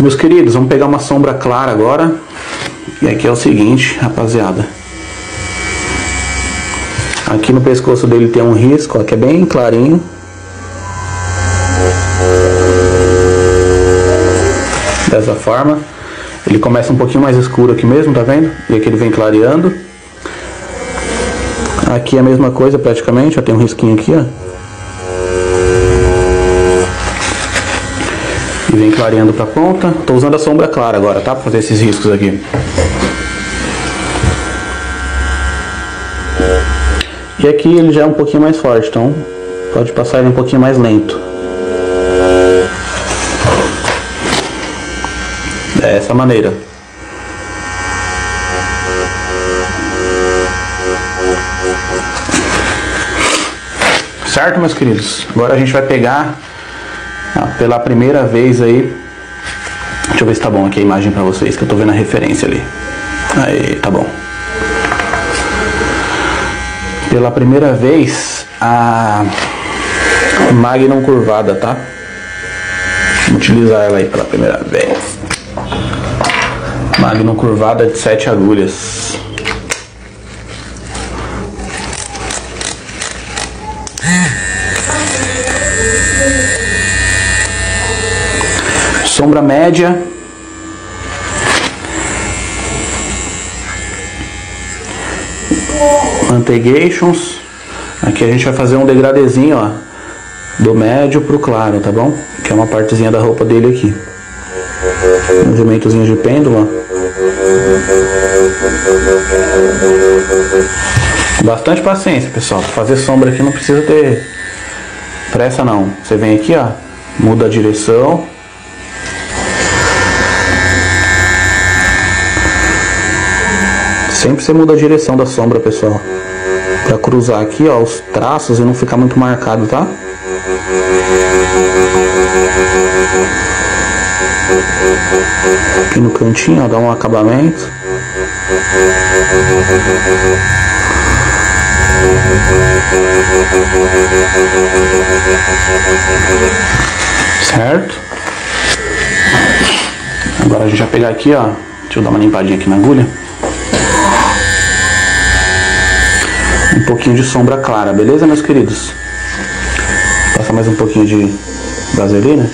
Meus queridos, vamos pegar uma sombra clara agora. E aqui é o seguinte, rapaziada. Aqui no pescoço dele tem um risco, ó, que é bem clarinho. Dessa forma. Ele começa um pouquinho mais escuro aqui mesmo, tá vendo? E aqui ele vem clareando. Aqui é a mesma coisa praticamente, ó, tem um risquinho aqui, ó. E vem clareando pra ponta. Tô usando a sombra clara agora, tá? Pra fazer esses riscos aqui. E aqui ele já é um pouquinho mais forte, então pode passar ele um pouquinho mais lento. Dessa maneira. Certo, meus queridos? Agora a gente vai pegar pela primeira vez aí. Deixa eu ver se tá bom aqui a imagem pra vocês, que eu tô vendo a referência ali. Aí, tá bom. Pela primeira vez a Magnum curvada, tá? Vou utilizar ela aí pela primeira vez. Magnum curvada de 7 agulhas. Sombra média. Mantegations. Aqui a gente vai fazer um degradezinho, ó, do médio pro claro, tá bom? Que é uma partezinha da roupa dele aqui. Movimentozinho de pêndulo, ó. Bastante paciência, pessoal. Pra fazer sombra aqui não precisa ter pressa não. Você vem aqui, ó, muda a direção. Sempre você muda a direção da sombra, pessoal. Pra cruzar aqui, ó, os traços e não ficar muito marcado, tá? Aqui no cantinho, ó, dá um acabamento. Certo? Agora a gente vai pegar aqui, ó. Deixa eu dar uma limpadinha aqui na agulha. Um pouquinho de sombra clara, beleza, meus queridos? Passa mais um pouquinho de vaselina.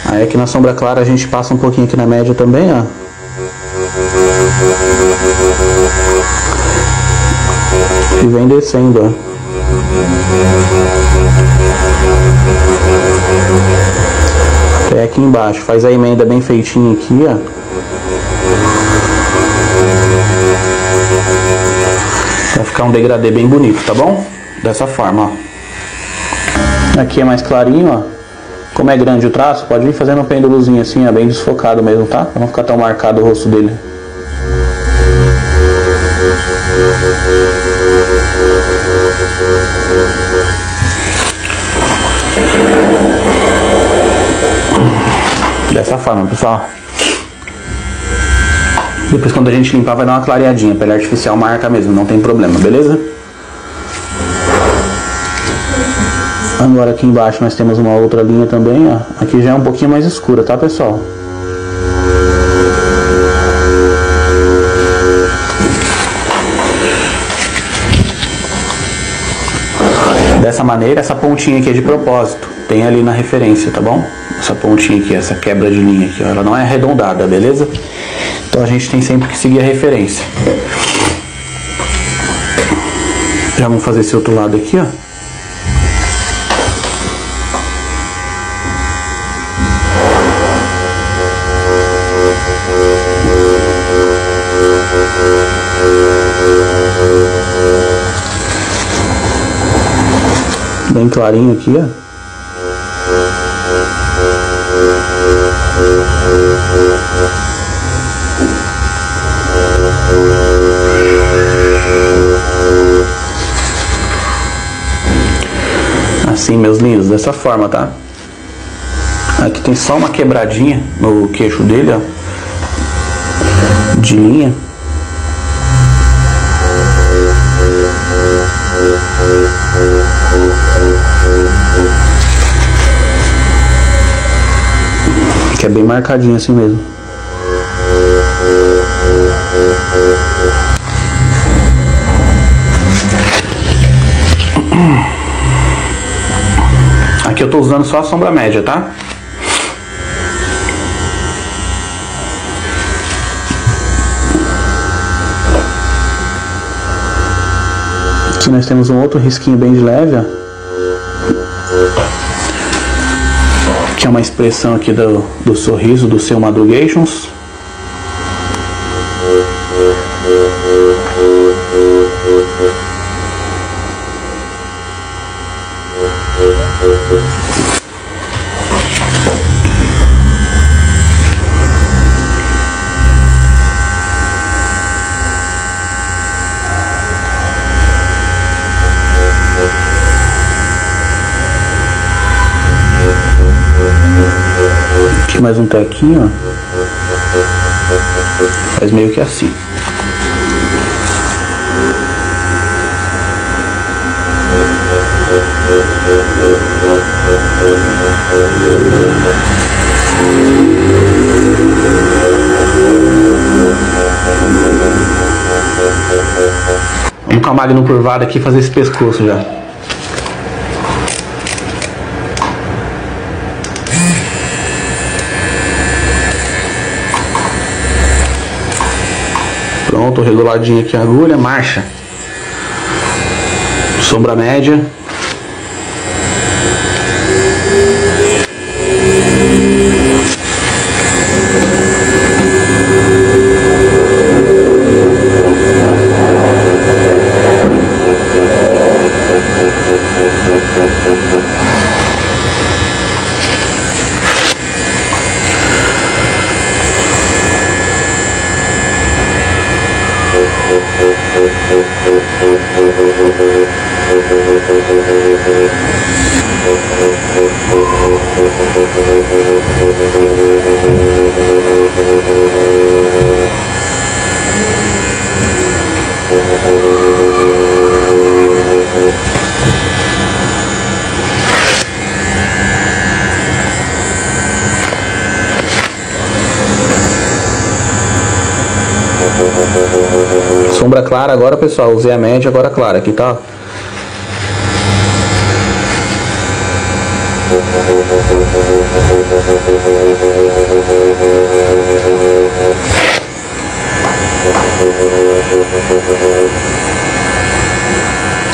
Aí aqui na sombra clara a gente passa um pouquinho aqui na média também, ó. E vem descendo, ó. Até aqui embaixo. Faz a emenda bem feitinha aqui, ó. Vai ficar um degradê bem bonito, tá bom? Dessa forma, ó. Aqui é mais clarinho, ó. Como é grande o traço, pode vir fazendo um pêndulozinho assim, ó, bem desfocado mesmo, tá? Pra não ficar tão marcado o rosto dele. Dessa forma, pessoal. Depois quando a gente limpar vai dar uma clareadinha. Pele artificial marca mesmo, não tem problema, beleza? Agora aqui embaixo nós temos uma outra linha também, ó. Aqui já é um pouquinho mais escura, tá, pessoal? Dessa maneira, essa pontinha aqui é de propósito. Tem ali na referência, tá bom? Essa pontinha aqui, essa quebra de linha aqui, ó, ela não é arredondada, beleza? Então a gente tem sempre que seguir a referência. Já vamos fazer esse outro lado aqui, ó. Bem clarinho aqui, ó. Assim, meus lindos, dessa forma, tá? Aqui tem só uma quebradinha no queixo dele, ó, de linha. Que é bem marcadinho assim mesmo. Aqui eu tô usando só a sombra média, tá? Aqui nós temos um outro risquinho bem de leve, ó. Que é uma expressão aqui do sorriso do seu Madrugations. Aqui mais um tequinho, ó. Faz meio que assim. Vamos com a Magnum curvada aqui fazer esse pescoço já. Pronto, reguladinho aqui a agulha, marcha. Sombra média. Sombra clara agora, pessoal. Usei a média, agora clara. Aqui tá.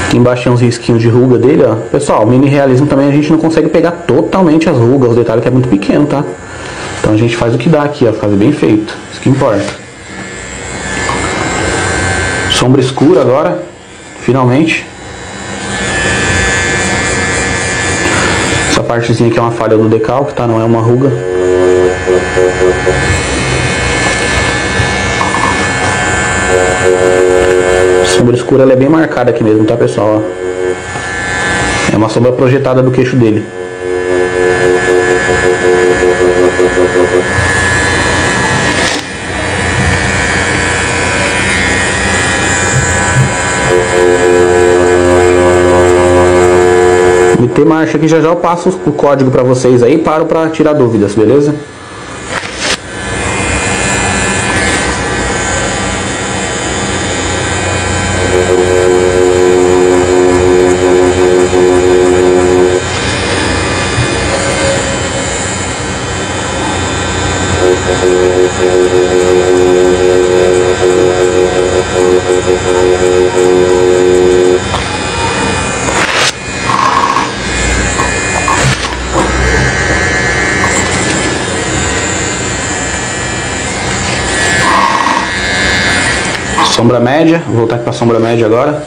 Aqui embaixo tem uns risquinhos de ruga dele, ó. Pessoal, mini realismo também a gente não consegue pegar totalmente as rugas, os detalhes que é muito pequeno, tá? Então a gente faz o que dá aqui, ó. Fazer bem feito. Isso que importa. Sombra escura agora, finalmente. Essa partezinha aqui é uma falha do decalque, tá? Não é uma ruga. A sombra escura ela é bem marcada aqui mesmo, tá, pessoal? Ó. É uma sombra projetada do queixo dele. Meter marcha aqui, já eu passo o código para vocês aí, paro para tirar dúvidas, beleza? Sombra média, vou voltar aqui para a sombra média agora.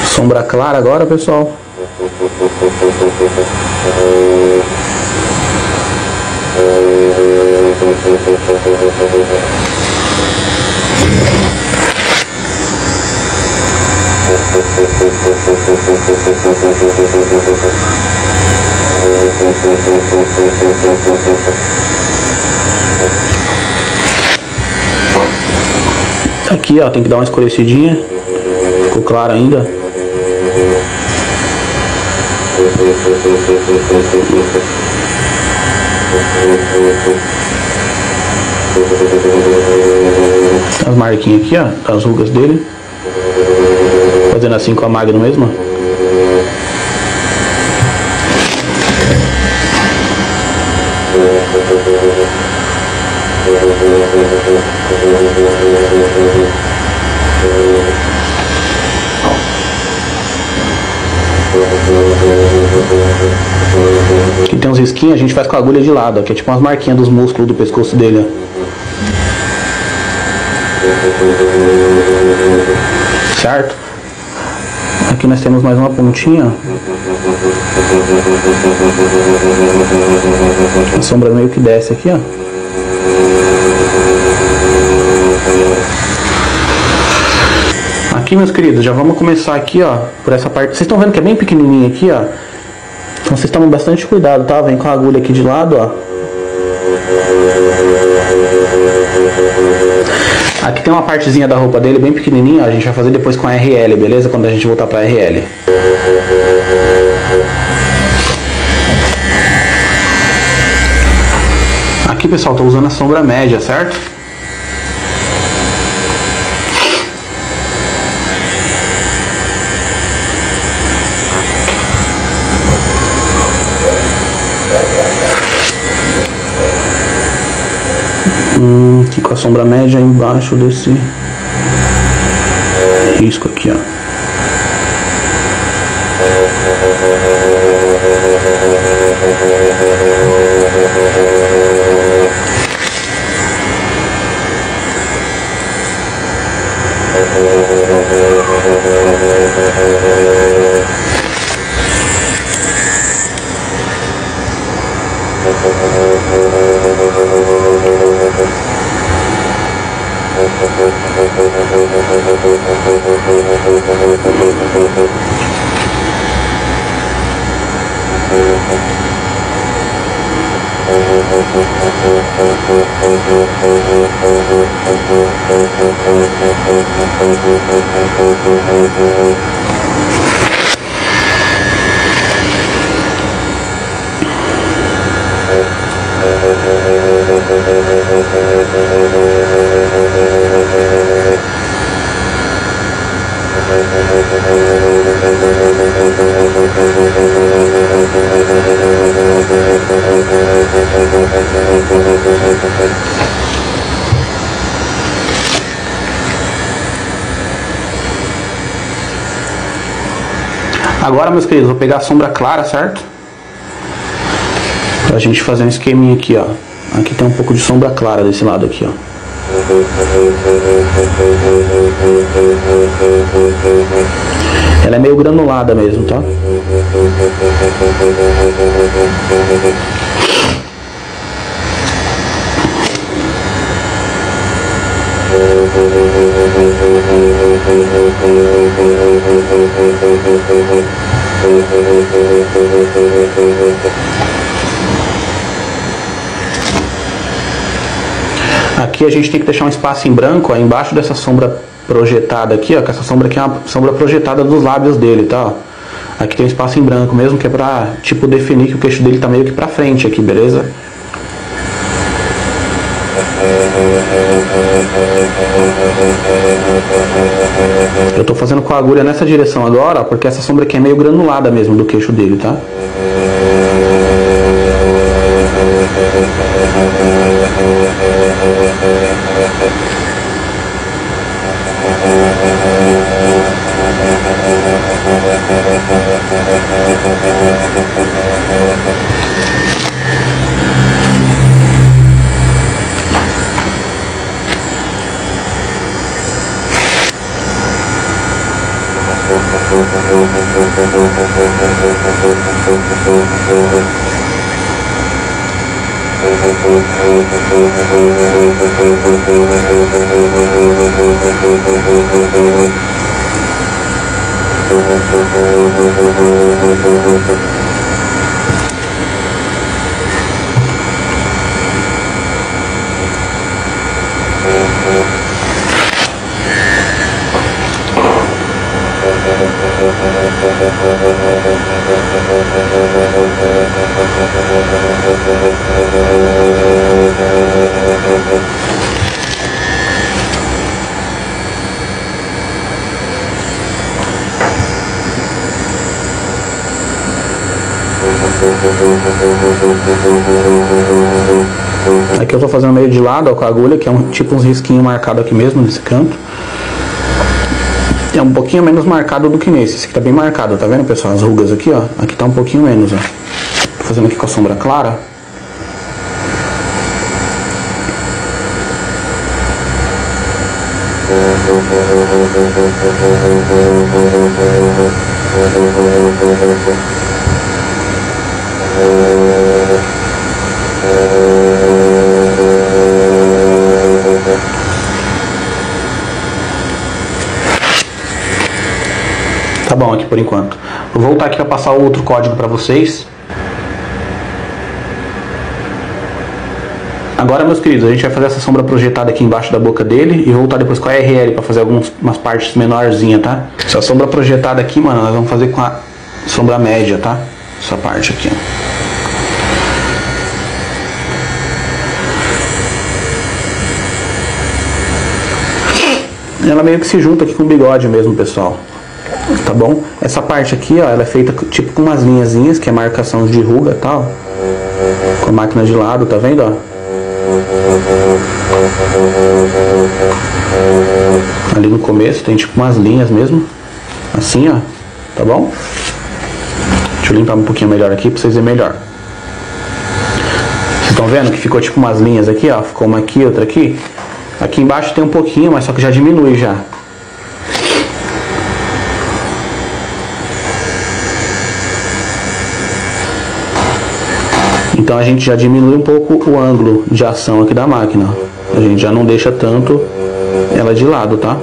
Sombra clara agora, pessoal. Aqui, ó, tem que dar uma escurecidinha. Ficou claro ainda. As marquinhas aqui, ó, as rugas dele. Fazendo assim com a Magno mesmo. Aqui tem uns risquinhos, a gente faz com a agulha de lado, ó, que é tipo umas marquinhas dos músculos do pescoço dele, ó. Certo? Aqui nós temos mais uma pontinha. A sombra meio que desce aqui, ó. Aqui, meus queridos, já vamos começar aqui, ó, por essa parte. Vocês estão vendo que é bem pequenininho aqui, ó. Então vocês tomem bastante cuidado, tá? Vem com a agulha aqui de lado, ó. Aqui tem uma partezinha da roupa dele bem pequenininha, ó. A gente vai fazer depois com a RL, beleza? Quando a gente voltar pra RL. Aqui, pessoal, tô usando a sombra média, certo? Aqui com a sombra média embaixo desse risco aqui, ó. Agora, meus queridos, vou pegar a sombra clara, certo? Pra gente fazer um esqueminha aqui, ó. Aqui tem um pouco de sombra clara desse lado aqui, ó. Ela é meio granulada mesmo, tá? Aqui a gente tem que deixar um espaço em branco, ó, embaixo dessa sombra projetada aqui, ó, que essa sombra aqui é uma sombra projetada dos lábios dele, tá? Ó. Aqui tem um espaço em branco mesmo, que é pra, tipo, definir que o queixo dele tá meio que pra frente aqui, beleza? Eu tô fazendo com a agulha nessa direção agora, ó, porque essa sombra aqui é meio granulada mesmo do queixo dele, tá? Aqui eu tô fazendo meio de lado, ó, com a agulha, que é tipo uns risquinhos marcados aqui mesmo, nesse canto. É um pouquinho menos marcado do que nesse. Esse aqui tá bem marcado, tá vendo, pessoal? As rugas aqui, ó. Aqui tá um pouquinho menos, ó. Tô fazendo aqui com a sombra clara. Tá bom aqui por enquanto. Vou voltar aqui para passar o outro código para vocês. Agora, meus queridos, a gente vai fazer essa sombra projetada aqui embaixo da boca dele e voltar depois com a RL para fazer umas partes menorzinhas, tá? Essa sombra projetada aqui, mano, nós vamos fazer com a sombra média, tá? Essa parte aqui, ó. Ela meio que se junta aqui com o bigode mesmo, pessoal. Tá bom? Essa parte aqui, ó, ela é feita tipo com umas linhazinhas, que é marcação de ruga e tal. Com a máquina de lado, tá vendo, ó? Ali no começo tem tipo umas linhas mesmo. Assim, ó. Tá bom? Deixa eu limpar um pouquinho melhor aqui pra vocês verem melhor. Vocês estão vendo que ficou tipo umas linhas aqui, ó? Ficou uma aqui, outra aqui. Aqui embaixo tem um pouquinho, mas só que já diminui já. Então a gente já diminui um pouco o ângulo de ação aqui da máquina. A gente já não deixa tanto ela de lado, tá?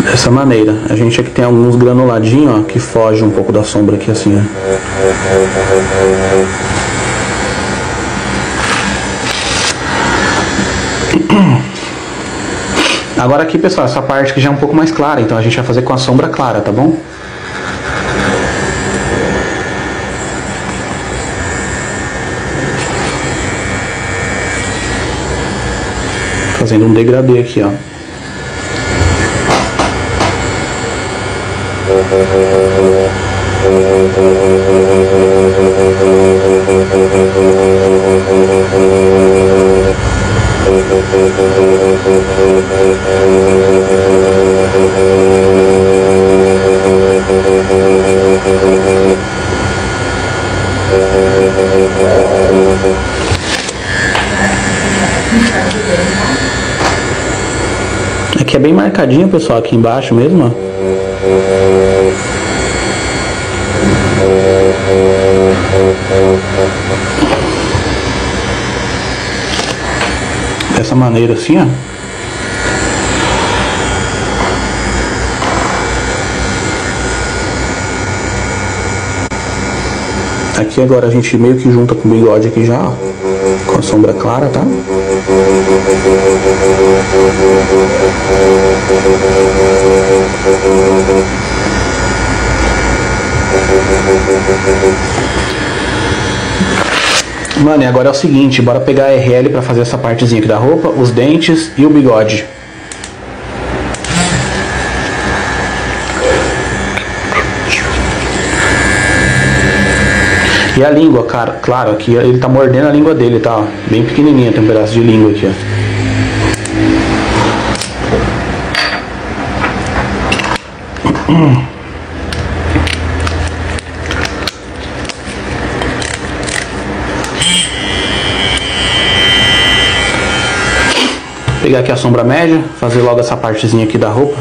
Dessa maneira. A gente aqui tem alguns granuladinhos, ó, que foge um pouco da sombra aqui assim, ó. Agora aqui, pessoal, essa parte aqui já é um pouco mais clara, então a gente vai fazer com a sombra clara, tá bom? Fazendo um degradê aqui, ó. Aqui é bem marcadinho, pessoal, aqui embaixo mesmo, ó. Dessa maneira assim, ó. Aqui agora a gente meio que junta com o bigode aqui já, ó, com a sombra clara, tá? Mano, e agora é o seguinte, bora pegar a RL pra fazer essa partezinha aqui da roupa, os dentes e o bigode. E a língua, cara, claro, aqui ele tá mordendo a língua dele, tá? Ó, bem pequenininha, tem um pedaço de língua aqui, ó. Pegar aqui a sombra média, fazer logo essa partezinha aqui da roupa.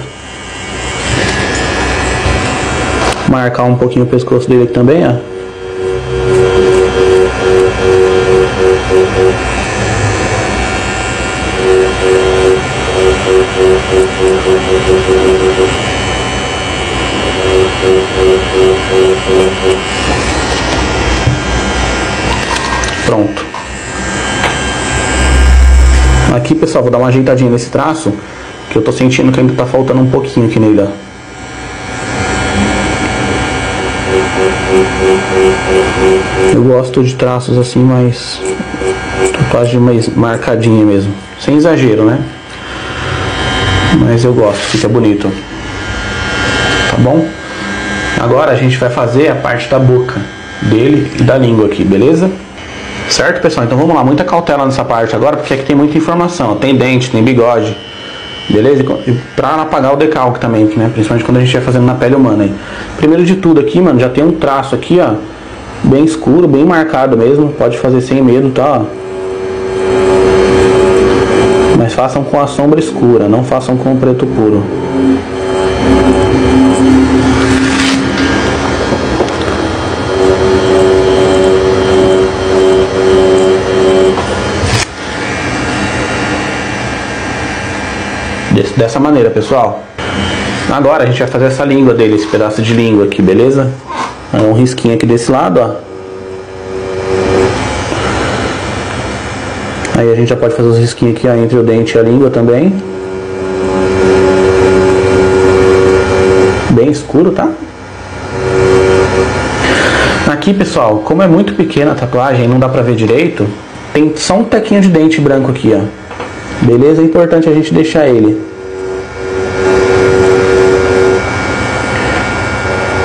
Marcar um pouquinho o pescoço dele aqui também, ó. Pronto. Aqui, pessoal, vou dar uma ajeitadinha nesse traço, que eu tô sentindo que ainda tá faltando um pouquinho aqui nele, ó. Eu gosto de traços assim, mais tatuagem mais marcadinha mesmo, sem exagero, né? Mas eu gosto, fica bonito. Tá bom? Agora a gente vai fazer a parte da boca dele e da língua aqui, beleza? Certo, pessoal? Então vamos lá, muita cautela nessa parte agora, porque aqui tem muita informação. Tem dente, tem bigode, beleza? E pra não apagar o decalque também, né? Principalmente quando a gente vai fazendo na pele humana aí. Primeiro de tudo aqui, mano, já tem um traço aqui, ó, bem escuro, bem marcado mesmo. Pode fazer sem medo, tá? Ó. Mas façam com a sombra escura, não façam com o preto puro. Dessa maneira, pessoal. Agora a gente vai fazer essa língua dele, esse pedaço de língua aqui, beleza? Um risquinho aqui desse lado, ó. Aí a gente já pode fazer os risquinhos aqui, ó, entre o dente e a língua também. Bem escuro, tá? Aqui, pessoal, como é muito pequena a tatuagem e não dá pra ver direito, tem só um tequinho de dente branco aqui, ó. Beleza? É importante a gente deixar ele.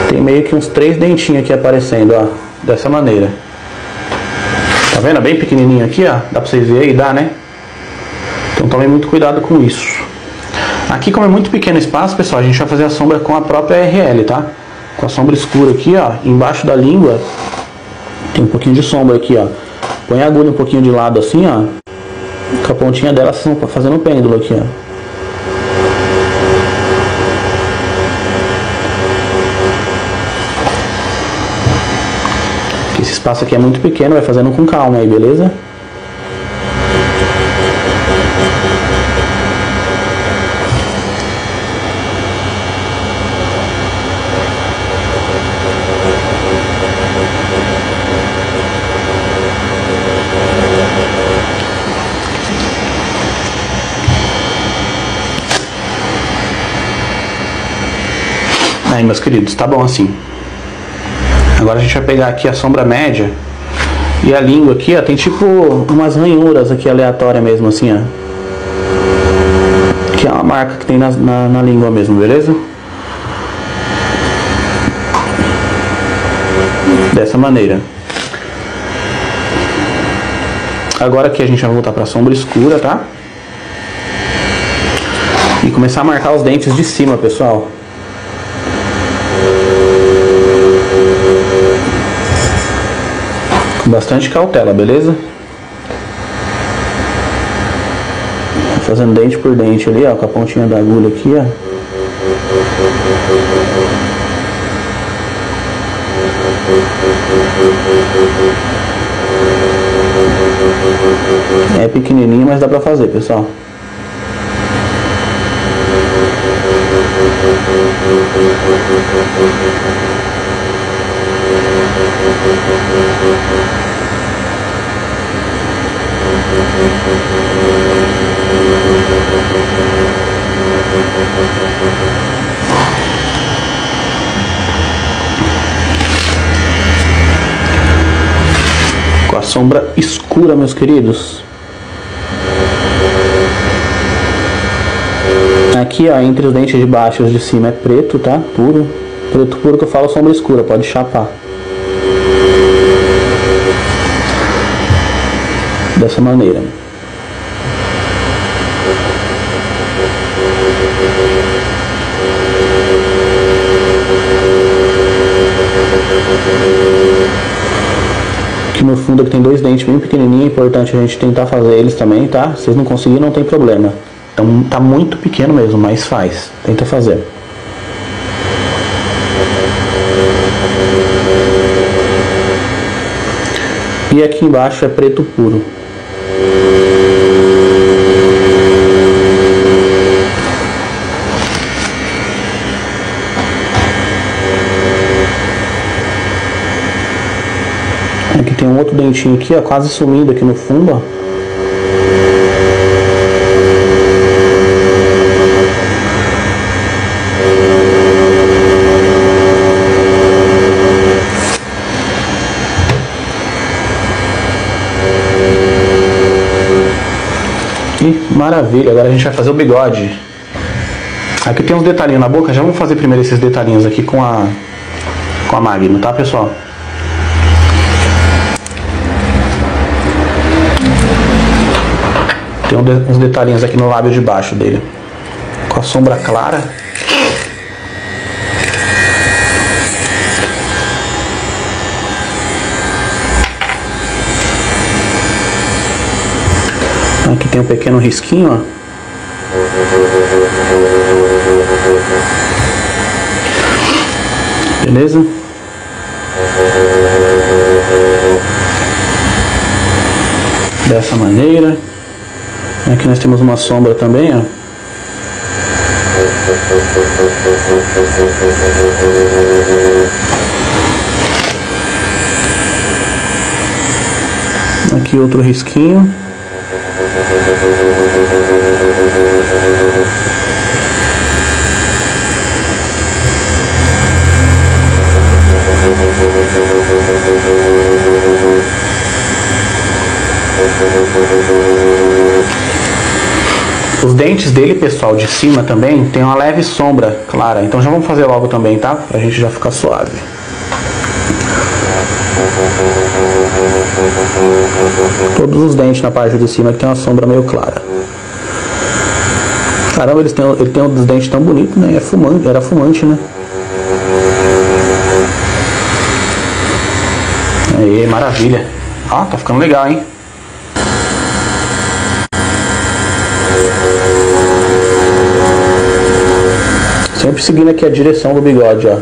Tem meio que uns 3 dentinhos aqui aparecendo, ó. Dessa maneira. Tá vendo? Bem pequenininho aqui, ó. Dá pra vocês verem aí? Dá, né? Então tomem muito cuidado com isso. Aqui, como é muito pequeno espaço, pessoal, a gente vai fazer a sombra com a própria RL, tá? Com a sombra escura aqui, ó. Embaixo da língua tem um pouquinho de sombra aqui, ó. Põe a agulha um pouquinho de lado assim, ó. Com a pontinha dela fazendo um pêndulo aqui, ó. Esse espaço aqui é muito pequeno, vai fazendo com calma aí, beleza? Aí, meus queridos, tá bom assim. Agora a gente vai pegar aqui a sombra média e a língua aqui, ó, tem tipo umas ranhuras aqui aleatórias mesmo, assim, ó. Que é uma marca que tem na língua mesmo, beleza? Dessa maneira. Agora aqui a gente vai voltar pra sombra escura, tá? E começar a marcar os dentes de cima, pessoal. Com bastante cautela, beleza? Fazendo dente por dente ali, ó, com a pontinha da agulha aqui, ó. É pequenininho, mas dá pra fazer, pessoal. Com a sombra escura, meus queridos. Aqui, ó, entre os dentes de baixo e os de cima é preto, tá? Puro. Preto puro que eu falo sombra escura, pode chapar. Dessa maneira. fundo aqui tem 2 dentes bem pequenininhos, é importante a gente tentar fazer eles também, tá? Se vocês não conseguirem, não tem problema. Então tá muito pequeno mesmo, mas faz. Tenta fazer. E aqui embaixo é preto puro. Aqui tem um outro dentinho aqui, ó, quase sumindo aqui no fundo, ó. E maravilha, agora a gente vai fazer o bigode. Aqui tem uns detalhinhos na boca, já vamos fazer primeiro esses detalhinhos aqui com a Magno, tá, pessoal? Tem uns detalhinhos aqui no lábio de baixo dele, com a sombra clara. Aqui tem um pequeno risquinho, ó. Beleza? Dessa maneira. Aqui nós temos uma sombra também, ó. Aqui outro risquinho. Os dentes dele, pessoal, de cima também tem uma leve sombra clara. Então já vamos fazer logo também, tá? Pra gente já ficar suave. Todos os dentes na parte de cima que tem uma sombra meio clara. Caramba, ele tem um dos dentes tão bonito, né? É fumante, era fumante, né? Aí, maravilha. Ó, tá ficando legal, hein? Sempre seguindo aqui a direção do bigode, ó.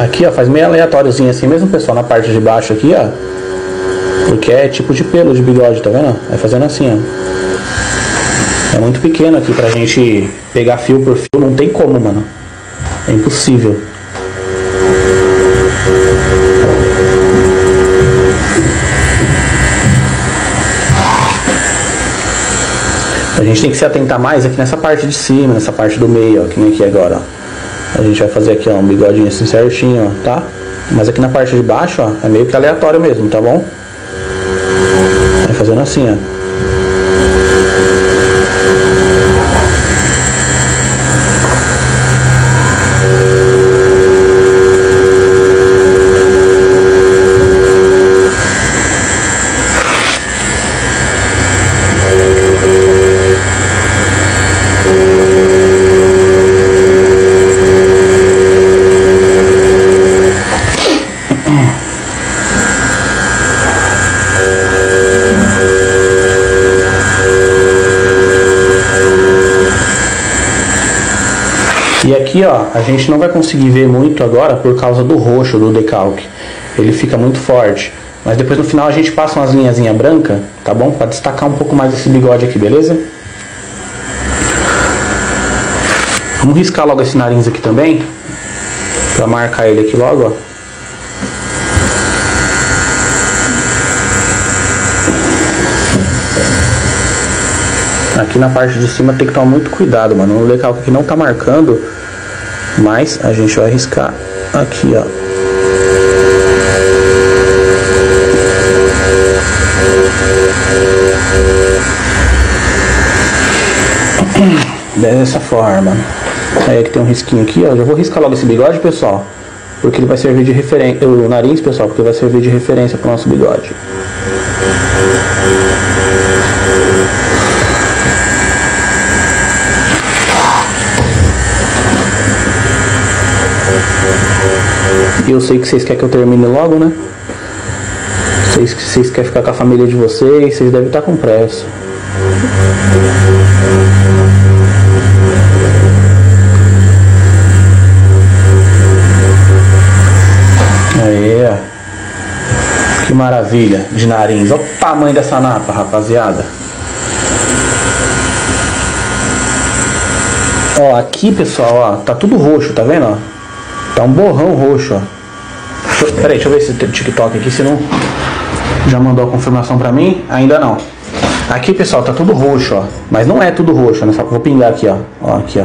Aqui, ó, faz meio aleatóriozinho assim mesmo, pessoal, na parte de baixo aqui, ó. Porque é tipo de pelo de bigode, tá vendo? Vai fazendo assim, ó. É muito pequeno aqui pra gente pegar fio por fio, não tem como, mano. É impossível. A gente tem que se atentar mais aqui nessa parte de cima, nessa parte do meio, ó, que nem aqui agora, ó. A gente vai fazer aqui, ó, um bigodinho assim certinho, ó, tá? Mas aqui na parte de baixo, ó, é meio que aleatório mesmo, tá bom? Vai fazendo assim, ó. E aqui, ó, a gente não vai conseguir ver muito agora por causa do roxo do decalque. Ele fica muito forte. Mas depois no final a gente passa umas linhazinhas brancas, tá bom? Pra destacar um pouco mais esse bigode aqui, beleza? Vamos riscar logo esse nariz aqui também. Pra marcar ele aqui logo, ó. Aqui na parte de cima tem que tomar muito cuidado, mano. O decalque aqui não tá marcando, mas a gente vai riscar aqui, ó. Dessa forma. Aí aqui tem um risquinho aqui, ó. Já vou riscar logo esse bigode, pessoal. Porque ele vai servir de referência. O nariz, pessoal, porque vai servir de referência para o nosso bigode. E eu sei que vocês querem que eu termine logo, né? Vocês querem ficar com a família de vocês devem estar com pressa. Aí, ó. Que maravilha de nariz. Olha o tamanho dessa napa, rapaziada. Ó, aqui, pessoal, ó, tá tudo roxo, tá vendo, ó? Tá um borrão roxo, ó. Peraí, deixa eu ver se tem TikTok aqui, se não já mandou a confirmação pra mim. Ainda não. Aqui, pessoal, tá tudo roxo, ó. Mas não é tudo roxo, né? Só que eu vou pingar aqui, ó. Ó, aqui, ó.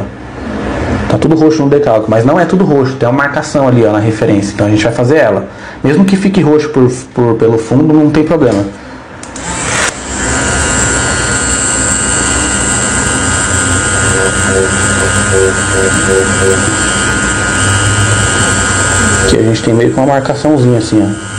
Tá tudo roxo no decalque, mas não é tudo roxo. Tem uma marcação ali, ó, na referência. Então a gente vai fazer ela. Mesmo que fique roxo pelo fundo, não tem problema. Aqui a gente tem meio que uma marcaçãozinha assim, ó.